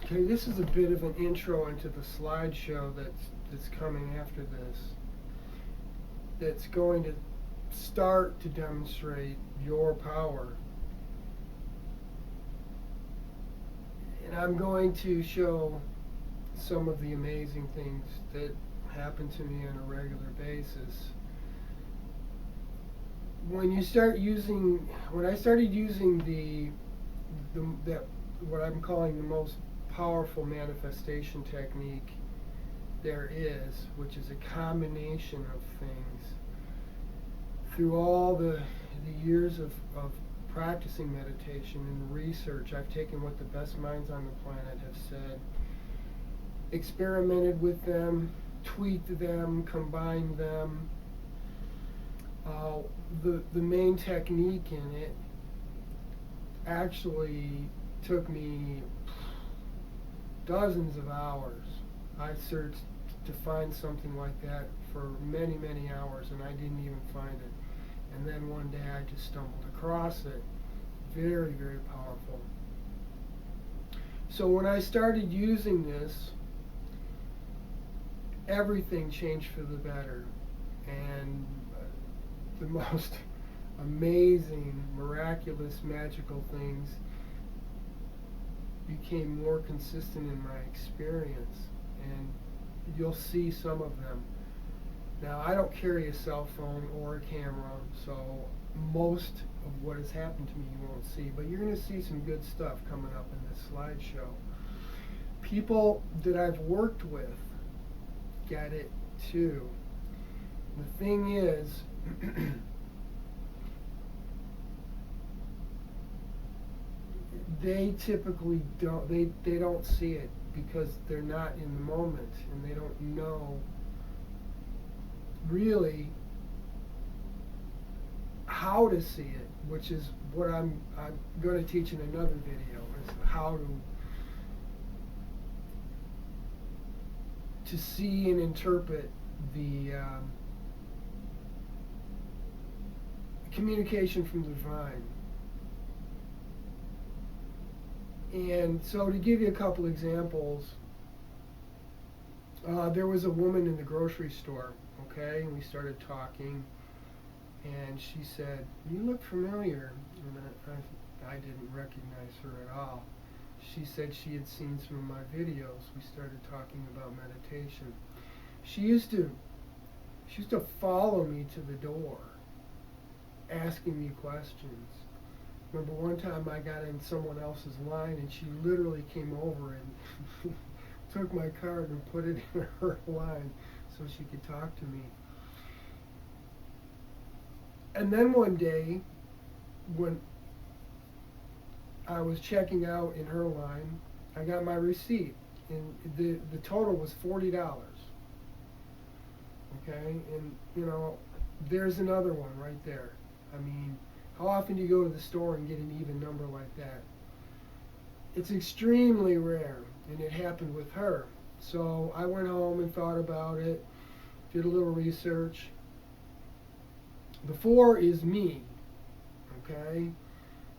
Okay, this is a bit of an intro into the slideshow that's coming after this. That's going to start to demonstrate your power. And I'm going to show some of the amazing things that happen to me on a regular basis. When I started using that what I'm calling the most powerful manifestation technique there is, which is a combination of things. Through all the years of practicing meditation and research, I've taken what the best minds on the planet have said, experimented with them, tweaked them, combined them. The main technique in it actually took me dozens of hours. I searched to find something like that for many, many hours, and I didn't even find it. And then one day I just stumbled across it. Very, very powerful. So when I started using this, everything changed for the better. And the most amazing, miraculous, magical things became more consistent in my experience. And you'll see some of them. Now, I don't carry a cell phone or a camera, so most of what has happened to me you won't see, but you're going to see some good stuff coming up in this slideshow. People that I've worked with get it too. The thing is, they typically they don't see it because they're not in the moment and they don't know really how to see it, which is what I'm going to teach in another video, is how to see and interpret the communication from the divine. And so to give you a couple examples, there was a woman in the grocery store, okay, and we started talking, and she said, "You look familiar," and I didn't recognize her at all. She said she had seen some of my videos. We started talking about meditation. She used to follow me to the door, asking me questions. Remember one time I got in someone else's line and she literally came over and took my card and put it in her line so she could talk to me. And then one day, when I was checking out in her line, I got my receipt, and the total was $40. Okay, and you know, there's another one right there. I mean, how often do you go to the store and get an even number like that? It's extremely rare, and it happened with her. So I went home and thought about it, did a little research. The 4 is me, okay?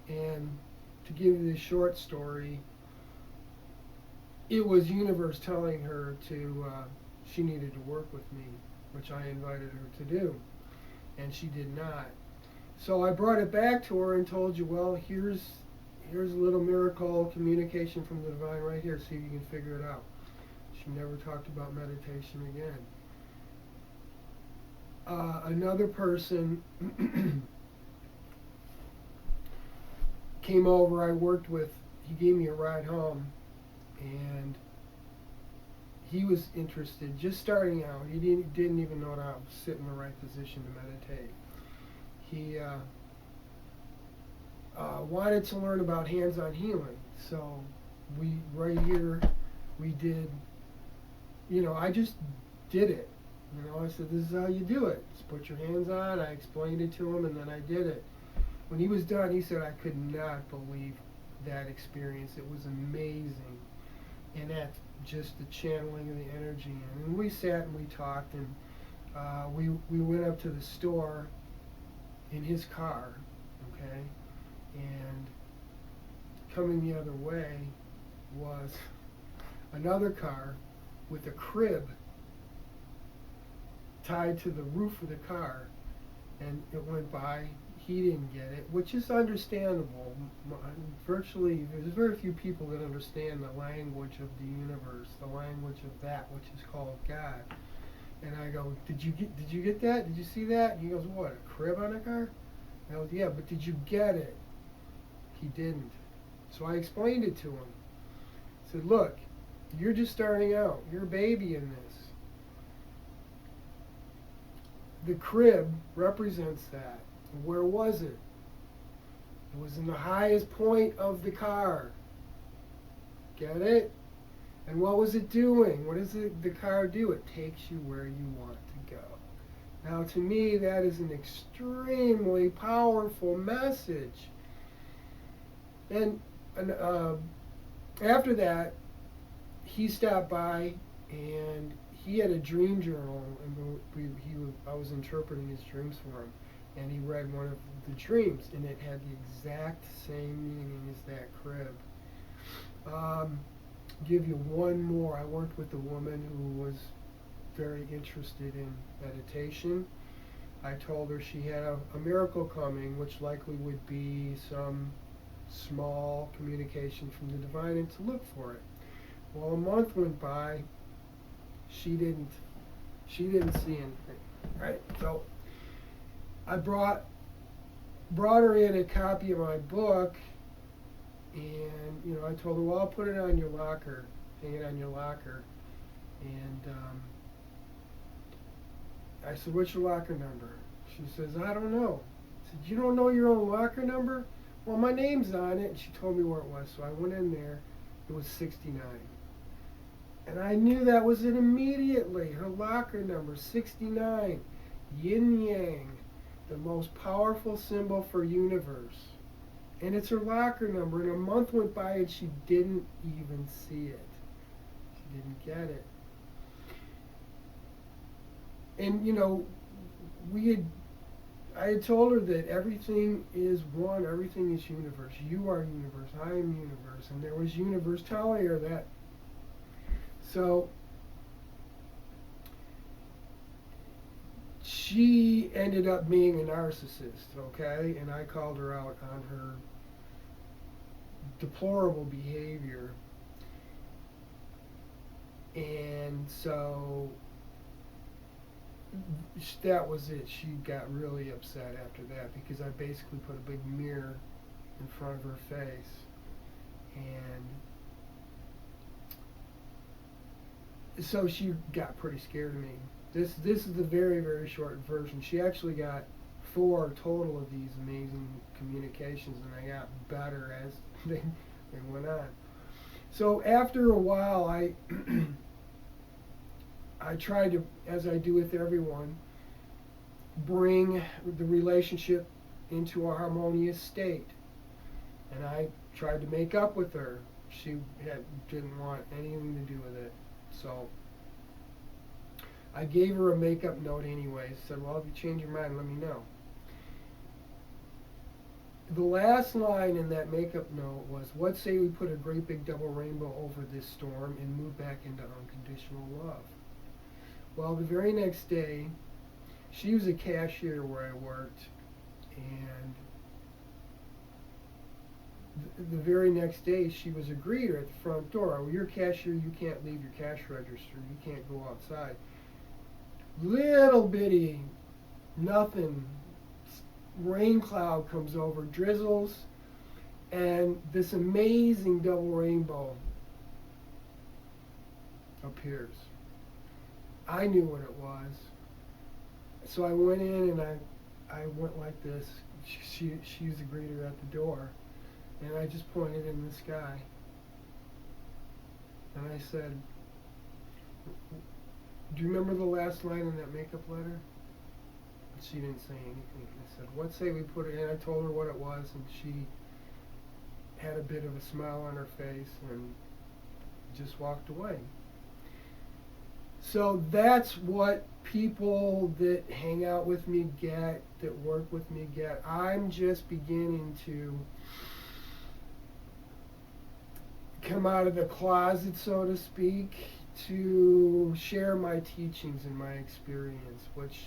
And to give you this short story, it was universe telling her she needed to work with me, which I invited her to do, and she did not. So I brought it back to her and told you, well, here's a little miracle communication from the divine right here. See if you can figure it out. She never talked about meditation again. Another person came over I worked with. He gave me a ride home, and he was interested, just starting out. He didn't even know how to sit in the right position to meditate. He wanted to learn about hands-on healing. So right here we did, I just did it. I said, this is how you do it. Just put your hands on. I explained it to him, and then I did it. When he was done, he said, I could not believe that experience. It was amazing. And that's just the channeling of the energy. And we sat and we talked, and we went up to the store in his car, okay? And coming the other way was another car with a crib tied to the roof of the car, and it went by. He didn't get it, which is understandable. Virtually, there's very few people that understand the language of the universe, the language of that which is called God. And I go, did you get that? Did you see that? And he goes, what, a crib on a car? And I goes, yeah, but did you get it? He didn't. So I explained it to him. I said, look, you're just starting out. You're a baby in this. The crib represents that. Where was it? It was in the highest point of the car. Get it? And what was it doing? What does the car do? It takes you where you want to go. Now, to me, that is an extremely powerful message. And after that, he stopped by, and he had a dream journal, and I was interpreting his dreams for him. And he read one of the dreams, and it had the exact same meaning as that crib. Give you one more. I worked with a woman who was very interested in meditation. I told her she had a miracle coming, which likely would be some small communication from the divine, and to look for it. Well, a month went by. She didn't see anything. Right? So I brought her in a copy of my book, and I told her, well, I'll put it on your locker, hang it on your locker. And I said, what's your locker number? She says, I don't know. I said, you don't know your own locker number? Well, my name's on it. And she told me where it was, so I went in there. It was 69. And I knew that was it immediately. Her locker number, 69. Yin Yang, the most powerful symbol for universe. And it's her locker number. And a month went by and she didn't even see it. She didn't get it. And I had told her that everything is one, everything is universe. You are universe, I am universe. And there was universe telling her that. So she ended up being a narcissist, okay? And I called her out on her deplorable behavior. And so that was it. She got really upset after that because I basically put a big mirror in front of her face. And so she got pretty scared of me. This is the very, very short version. She actually got 4 total of these amazing communications, and I got better as they went on. So after a while, I tried to, as I do with everyone, bring the relationship into a harmonious state. And I tried to make up with her. She didn't want anything to do with it. So I gave her a makeup note anyway. Said, well, if you change your mind, let me know. The last line in that makeup note was, what say we put a great big double rainbow over this storm and move back into unconditional love? Well, the very next day, she was a cashier where I worked, and the very next day she was a greeter at the front door. Well, you're a cashier, you can't leave your cash register, you can't go outside. Little bitty, nothing, rain cloud comes over, drizzles, and this amazing double rainbow appears. I knew what it was. So I went in and I went like this. She's a greeter at the door. And I just pointed in the sky. And I said, do you remember the last line in that makeup letter? And she didn't say anything. I said, what say we put it in? I told her what it was, and she had a bit of a smile on her face and just walked away. So that's what people that hang out with me get, that work with me get. I'm just beginning to come out of the closet, so to speak, to share my teachings and my experience, which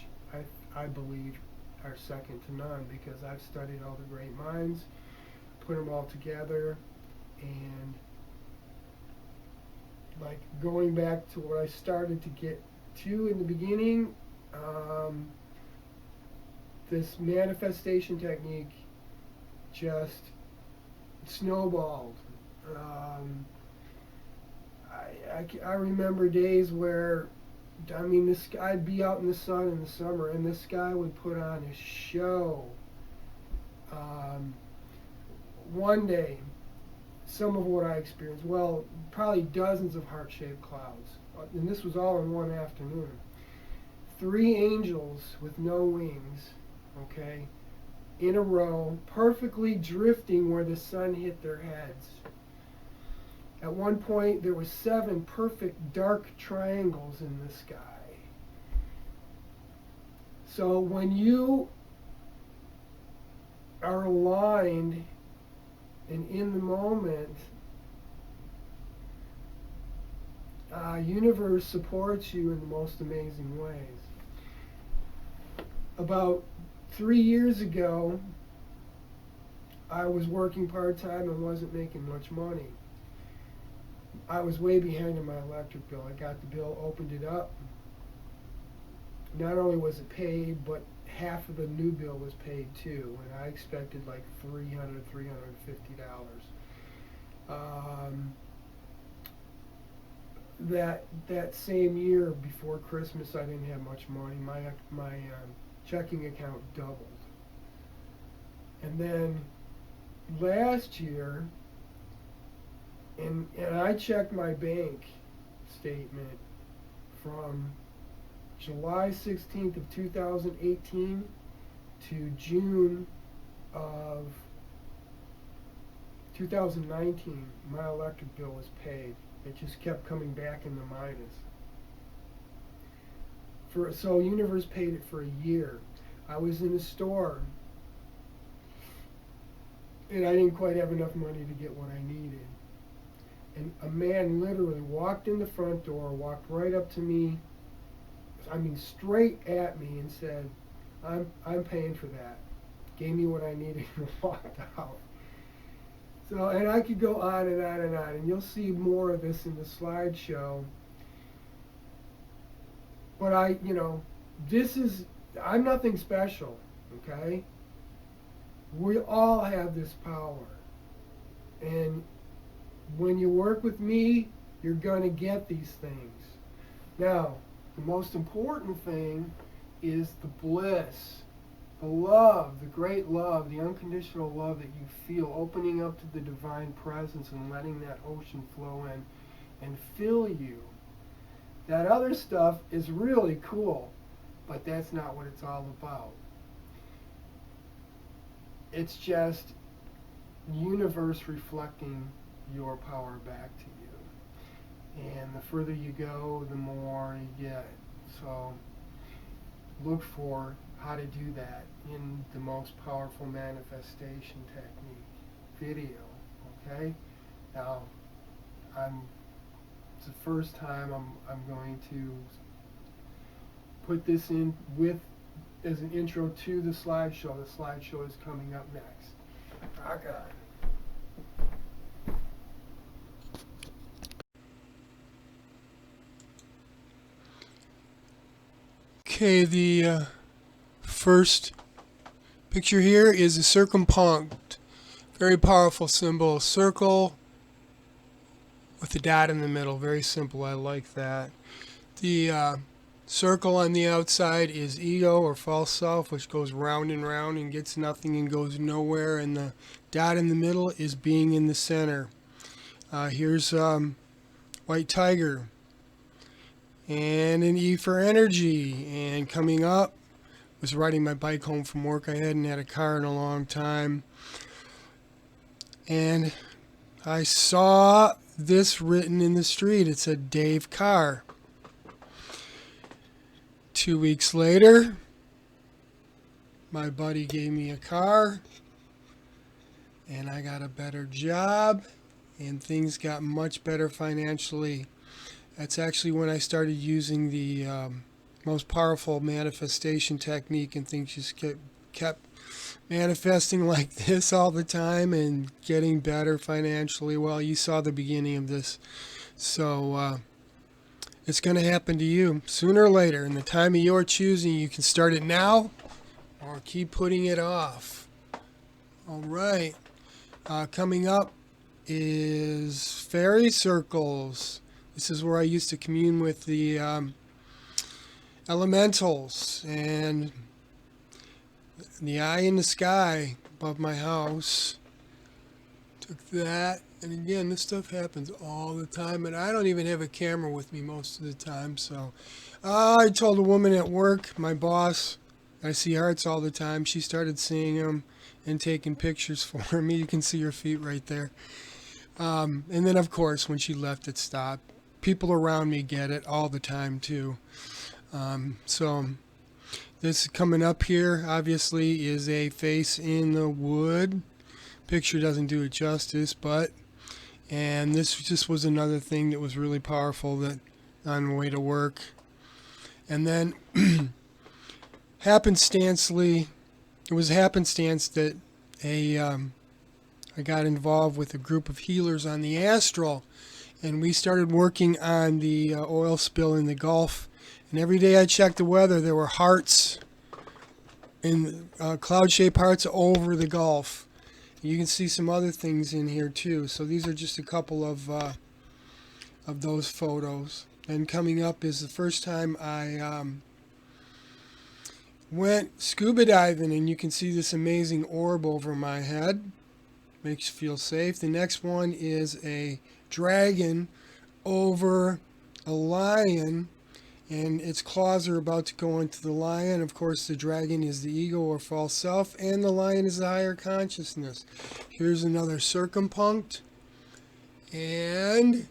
I believe are second to none, because I've studied all the great minds, put them all together, and like going back to what I started to get to in the beginning, this manifestation technique just snowballed. I remember days where, I mean, this I'd be out in the sun in the summer, and this guy would put on a show. One day, some of what I experienced, well, probably dozens of heart-shaped clouds, and this was all in one afternoon. 3 angels with no wings, okay, in a row, perfectly drifting where the sun hit their heads. At one point, there were 7 perfect dark triangles in the sky. So when you are aligned and in the moment, universe supports you in the most amazing ways. About 3 years ago, I was working part-time and wasn't making much money. I was way behind in my electric bill. I got the bill, opened it up. Not only was it paid, but half of the new bill was paid too, and I expected like $350. That same year before Christmas, I didn't have much money. My checking account doubled, and then last year, and I checked my bank statement from July 16th of 2018 to June of 2019, my electric bill was paid. It just kept coming back in the minus. So universe paid it for a year. I was in a store, and I didn't quite have enough money to get what I needed. And a man literally walked in the front door, walked right up to me, I mean straight at me, and said, I'm paying for that. Gave me what I needed and walked out. So, and I could go on and on and on, and you'll see more of this in the slideshow. But I'm nothing special, okay? We all have this power. And when you work with me, you're going to get these things. Now, the most important thing is the bliss, the love, the great love, the unconditional love that you feel, opening up to the divine presence and letting that ocean flow in and fill you. That other stuff is really cool, but that's not what it's all about. It's just universe reflecting your power back to you. And the further you go, the more you get. So look for how to do that in the most powerful manifestation technique video. Okay? Now, it's the first time I'm going to put this in with as an intro to the slideshow. The slideshow is coming up next. Rock on. Okay, the first picture here is a circumpunct. Very powerful symbol. Circle with a dot in the middle. Very simple. I like that. The circle on the outside is ego or false self, which goes round and round and gets nothing and goes nowhere. And the dot in the middle is being in the center. Here's white tiger. And an E for energy. And coming up, was riding my bike home from work. I hadn't had a car in a long time. And I saw this written in the street. It said Dave Carr. 2 weeks later, my buddy gave me a car, and I got a better job, and things got much better financially. That's actually when I started using the most powerful manifestation technique, and things just kept manifesting like this all the time and getting better financially. Well, you saw the beginning of this. So it's going to happen to you sooner or later. In the time of your choosing, you can start it now or keep putting it off. All right. Coming up is fairy circles. This is where I used to commune with the elementals, and the eye in the sky above my house took that. And again, this stuff happens all the time, and I don't even have a camera with me most of the time. So I told a woman at work, my boss, I see hearts all the time. She started seeing them and taking pictures for me. You can see her feet right there. And then, of course, when she left, it stopped. People around me get it all the time, too. So this coming up here, obviously, is a face in the wood. Picture doesn't do it justice, and this just was another thing that was really powerful that on the way to work. And then happenstancely, it was happenstance that I got involved with a group of healers on the astral, and we started working on the oil spill in the Gulf. And every day I checked the weather, there were hearts, in cloud-shaped hearts over the Gulf. You can see some other things in here too. So these are just a couple of those photos. And coming up is the first time I went scuba diving, and you can see this amazing orb over my head. Makes you feel safe. The next one is a dragon over a lion, and its claws are about to go into the lion. Of course, the dragon is the ego or false self, and the lion is the higher consciousness. Here's another circumpunct, and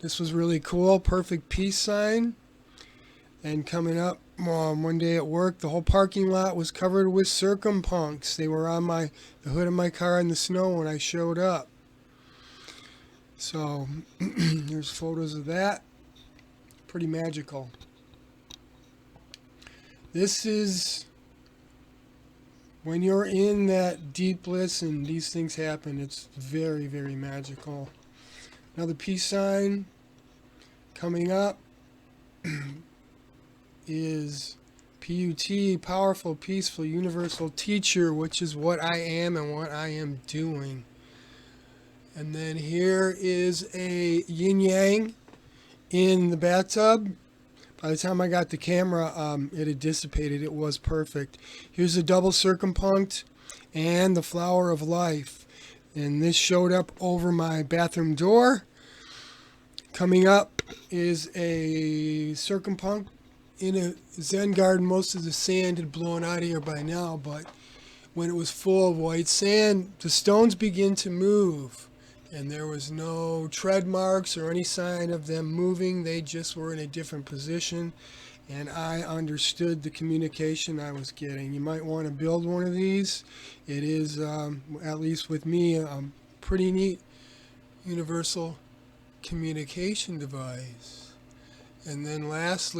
this was really cool. Perfect peace sign. And coming up one day at work, the whole parking lot was covered with circumpuncts. They were on the hood of my car in the snow when I showed up. So there's photos of that. Pretty magical. This is when you're in that deep bliss and these things happen. It's very, very magical. Another peace sign coming up is PUT, powerful, peaceful, universal teacher, which is what I am and what I am doing. And then here is a yin yang in the bathtub. By the time I got the camera, it had dissipated. It was perfect. Here's a double circumpunct and the flower of life. And this showed up over my bathroom door. Coming up is a circumpunct in a Zen garden. Most of the sand had blown out of here by now, but when it was full of white sand, the stones begin to move. And there was no tread marks or any sign of them moving. They just were in a different position. And I understood the communication I was getting. You might want to build one of these. It is, at least with me, a pretty neat universal communication device. And then lastly,